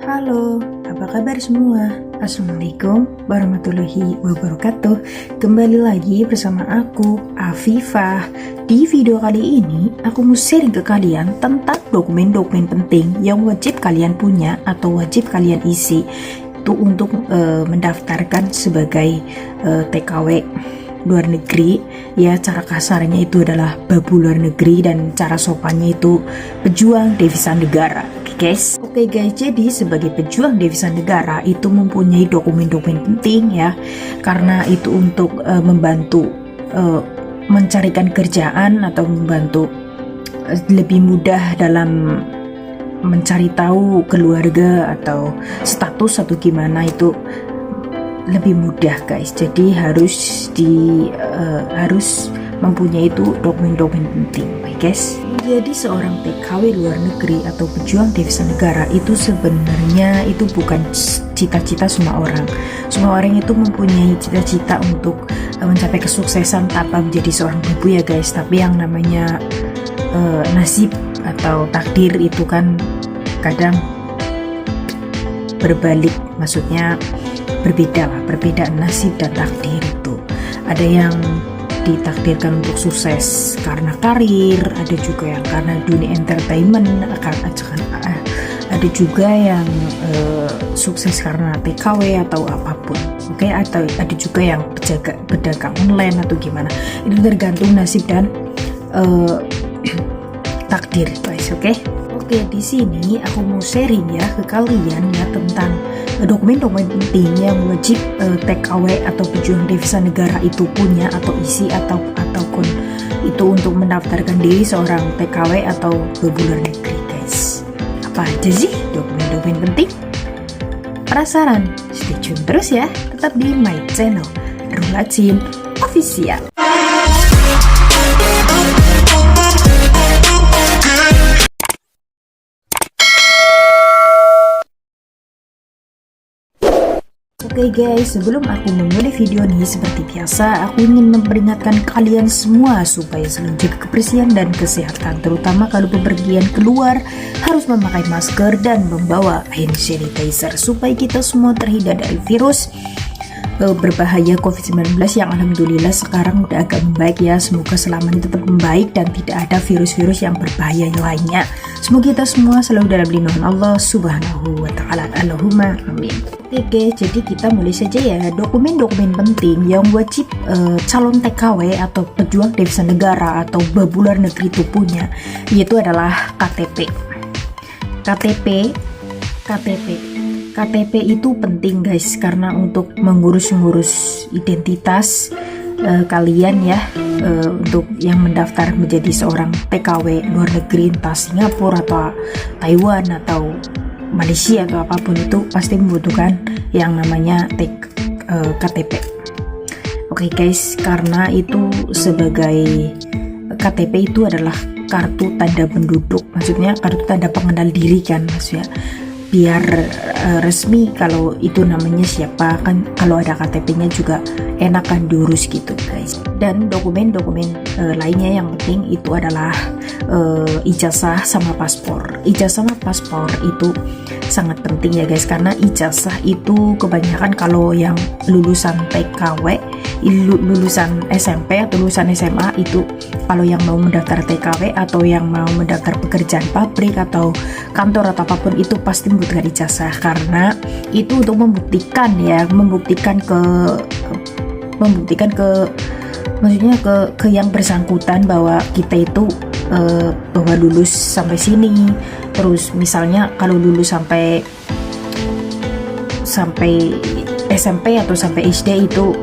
Halo, apa kabar semua? Assalamualaikum warahmatullahi wabarakatuh. Kembali lagi bersama aku, Afifah. Di video kali ini, aku mau sharing ke kalian tentang dokumen-dokumen penting yang wajib kalian punya atau wajib kalian isi itu untuk mendaftarkan sebagai TKW luar negeri. Ya, cara kasarnya itu adalah babu luar negeri dan cara sopannya itu pejuang devisa negara. Guys, oke guys, jadi sebagai pejuang devisa negara itu mempunyai dokumen-dokumen penting ya, karena itu untuk membantu mencarikan kerjaan atau membantu lebih mudah dalam mencari tahu keluarga atau status atau gimana, itu lebih mudah guys. Jadi harus mempunyai itu dokumen-dokumen penting, baik guys. Jadi seorang TKW luar negeri atau pejuang devisa negara itu sebenarnya itu bukan cita-cita semua orang. Semua orang itu mempunyai cita-cita untuk mencapai kesuksesan tanpa menjadi seorang ibu ya guys. Tapi yang namanya nasib atau takdir itu kan kadang berbalik, maksudnya berbeda nasib dan takdir itu. Ada yang ditakdirkan untuk sukses karena karir, ada juga yang karena dunia entertainment, ada juga yang sukses karena TKW atau apapun, oke. Atau ada juga yang pedagang online atau gimana. Itu tergantung nasib dan takdir guys, oke. Oke, di sini aku mau sharing ya ke kalian ya tentang dokumen-dokumen penting yang wajib TKW atau pejuang devisa negara itu punya atau isi ataupun itu untuk mendaftarkan diri seorang TKW atau luar negeri guys. Apa aja sih dokumen-dokumen penting? Penasaran? Stay tune terus ya, tetap di my channel Rulacin Official. Oke guys, sebelum aku memulai video ini, seperti biasa aku ingin memperingatkan kalian semua supaya selalu jaga kebersihan dan kesehatan, terutama kalau bepergian keluar harus memakai masker dan membawa hand sanitizer supaya kita semua terhindar dari virus berbahaya COVID-19 yang alhamdulillah sekarang udah agak membaik ya. Semoga selamanya tetap membaik dan tidak ada virus-virus yang berbahaya yang lainnya. Semoga kita semua selalu dalam lindungan Allah Subhanahu wa ta'ala. Allahumma amin. Oke, jadi kita mulai saja ya. Dokumen-dokumen penting yang wajib calon TKW atau pejuang devisa negara atau babu luar negeri itu punya, yaitu adalah KTP. KTP itu penting guys, karena untuk mengurus identitas kalian ya, untuk yang mendaftar menjadi seorang TKW luar negeri, entah Singapura atau Taiwan atau Malaysia atau apapun, itu pasti membutuhkan yang namanya KTP. Oke guys, karena itu sebagai KTP itu adalah kartu tanda penduduk, maksudnya kartu tanda pengenal diri kan maksudnya, biar resmi kalau itu namanya siapa kan. Kalau ada KTP-nya juga enak kan diurus gitu guys. Dan dokumen-dokumen lainnya yang penting itu adalah ijazah sama paspor. Ijazah sama paspor itu sangat penting ya guys, karena ijazah itu kebanyakan kalau yang lulusan TKW, lulusan SMP atau lulusan SMA itu, kalau yang mau mendaftar TKW atau yang mau mendaftar pekerjaan pabrik atau kantor atau apapun, itu pasti membutuhkan ijazah, karena itu untuk membuktikan maksudnya ke yang bersangkutan bahwa kita itu bahwa lulus sampai sini. Terus misalnya kalau lulus sampai SMP atau sampai SD itu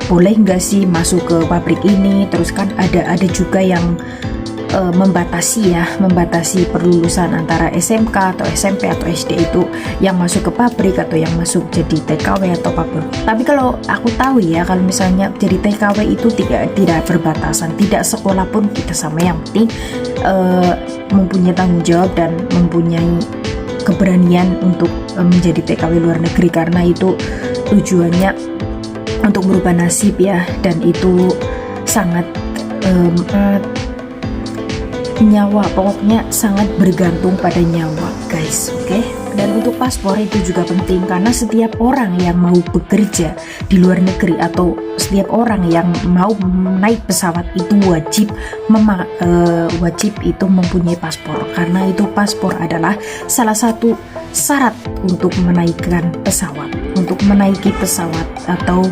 boleh nggak sih masuk ke pabrik ini. Terus kan ada juga yang membatasi perlulusan antara SMK atau SMP atau SD itu yang masuk ke pabrik atau yang masuk jadi TKW atau apapun. Tapi kalau aku tahu ya, kalau misalnya jadi TKW itu tidak berbatasan, tidak sekolah pun kita sama, yang penting mempunyai tanggung jawab dan mempunyai keberanian untuk menjadi TKW luar negeri, karena itu tujuannya untuk merubah nasib ya, dan itu sangat nyawa, pokoknya sangat bergantung pada nyawa guys. Oke. Dan untuk paspor itu juga penting karena setiap orang yang mau bekerja di luar negeri atau setiap orang yang mau naik pesawat itu wajib itu mempunyai paspor, karena itu paspor adalah salah satu syarat untuk menaikkan pesawat. Untuk menaiki pesawat atau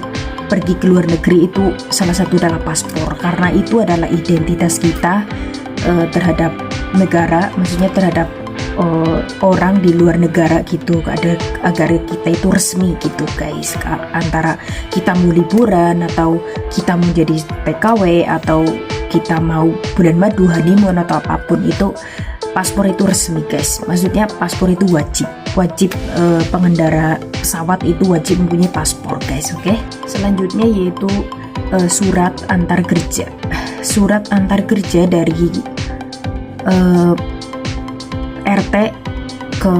pergi ke luar negeri itu salah satu adalah paspor, karena itu adalah identitas kita terhadap negara, maksudnya terhadap orang di luar negara gitu, agar kita itu resmi gitu guys. Antara kita mau liburan atau kita mau jadi TKW atau kita mau bulan madu, honeymoon atau apapun itu, paspor itu resmi guys. Maksudnya paspor itu wajib pengendara pesawat itu wajib mempunyai paspor guys. Oke. Selanjutnya yaitu surat antar kerja. Surat antar kerja dari RT ke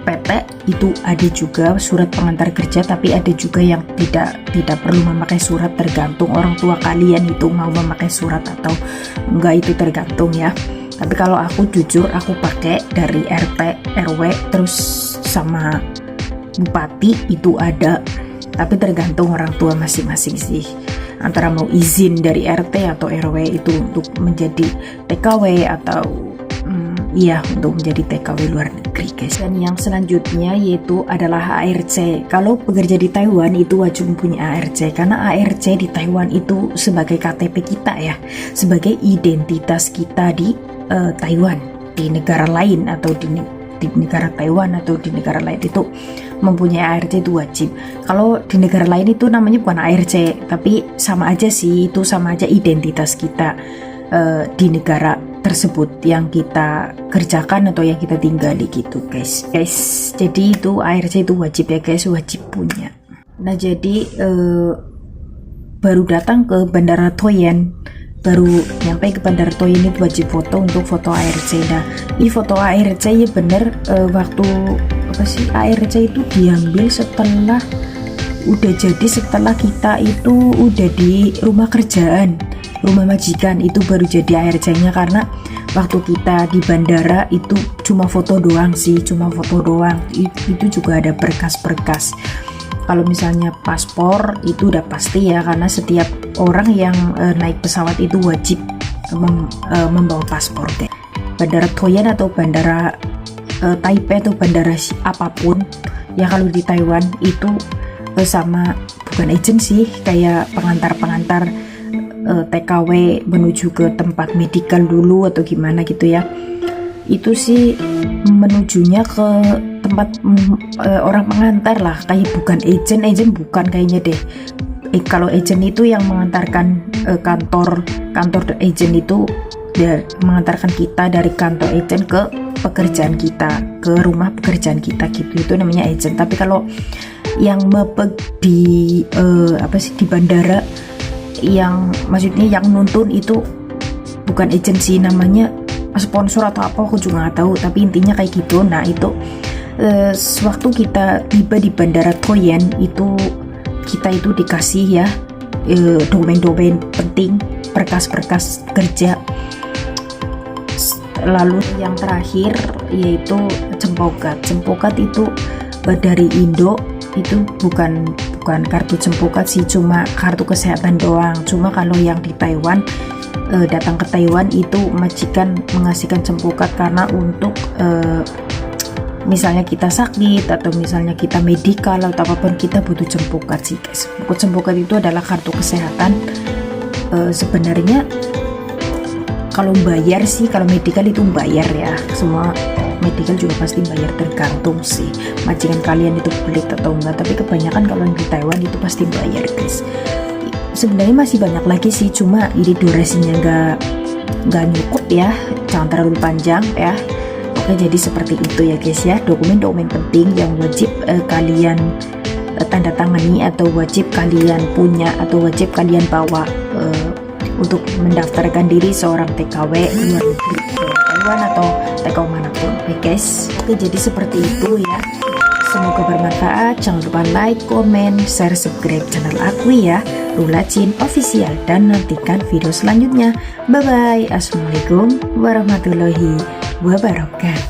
PT itu ada juga surat pengantar kerja, tapi ada juga yang tidak perlu memakai surat, tergantung orang tua kalian itu mau memakai surat atau enggak, itu tergantung ya. Tapi kalau aku jujur aku pakai dari RT, RW terus sama bupati itu ada, tapi tergantung orang tua masing-masing sih, antara mau izin dari RT atau RW itu untuk menjadi TKW atau untuk menjadi TKW luar negeri guys. Dan yang selanjutnya yaitu adalah ARC. Kalau bekerja di Taiwan itu wajib mempunyai ARC, karena ARC di Taiwan itu sebagai KTP kita ya, sebagai identitas kita di Taiwan. Di negara lain atau di negara Taiwan atau di negara lain itu mempunyai ARC itu wajib. Kalau di negara lain itu namanya bukan ARC, tapi sama aja sih, itu sama aja identitas kita di negara tersebut yang kita kerjakan atau yang kita tinggali gitu guys. Jadi itu ARC itu wajib ya guys, wajib punya. Nah jadi baru datang ke Bandara Toyen, baru nyampe ke Bandara Toyen itu wajib foto untuk foto ARC. Nah ini foto ARC ya bener, waktu ARC itu diambil setelah kita itu udah di rumah kerjaan, rumah majikan, itu baru jadi ARC-nya. Karena waktu kita di bandara itu cuma foto doang sih, itu juga ada berkas-berkas. Kalau misalnya paspor itu udah pasti ya, karena setiap orang yang naik pesawat itu wajib membawa paspor deh. Bandara Toyen atau bandara Taipei atau bandara apapun ya, kalau di Taiwan itu sama, bukan agensi, kayak pengantar TKW menuju ke tempat medikal dulu atau gimana gitu ya. Itu sih menujunya ke tempat orang pengantar lah, kayak bukan agent bukan kayaknya deh. Kalau agent itu yang mengantarkan kantor agent itu mengantarkan kita dari kantor agent ke pekerjaan kita, ke rumah pekerjaan kita gitu, itu namanya agent. Tapi kalau yang di di bandara, yang maksudnya yang nuntun itu bukan agensi, namanya sponsor atau apa aku juga nggak tahu, tapi intinya kayak gitu. Nah itu sewaktu kita tiba di Bandara Toyen itu kita itu dikasih ya dokumen-dokumen penting, berkas-berkas kerja. Lalu yang terakhir yaitu cempokat itu dari Indo, itu bukan kartu cempokat sih, cuma kartu kesehatan doang. Cuma kalau yang di Taiwan, datang ke Taiwan itu majikan mengasihkan cempokat, karena untuk misalnya kita sakit atau misalnya kita medikal atau apapun, kita butuh cempokat sih guys. Cempokat itu adalah kartu kesehatan. Sebenarnya kalau bayar sih, kalau medikal itu bayar ya, semua medikal juga pasti bayar, tergantung sih majikan kalian itu pelit atau enggak, tapi kebanyakan kalau di Taiwan itu pasti bayar guys. Sebenarnya masih banyak lagi sih, cuma ini durasinya nggak nyukup ya, jangan terlalu panjang ya. Oke, jadi seperti itu ya guys ya, dokumen-dokumen penting yang wajib kalian tanda tangani atau wajib kalian punya atau wajib kalian bawa untuk mendaftarkan diri seorang TKW luar negeri, Taiwan atau TKW manapun. Oke guys, oke jadi seperti itu ya. Semoga bermanfaat. Jangan lupa like, komen, share, subscribe channel aku ya, Lula Chin Official, dan nantikan video selanjutnya. Bye bye. Assalamualaikum warahmatullahi wabarakatuh.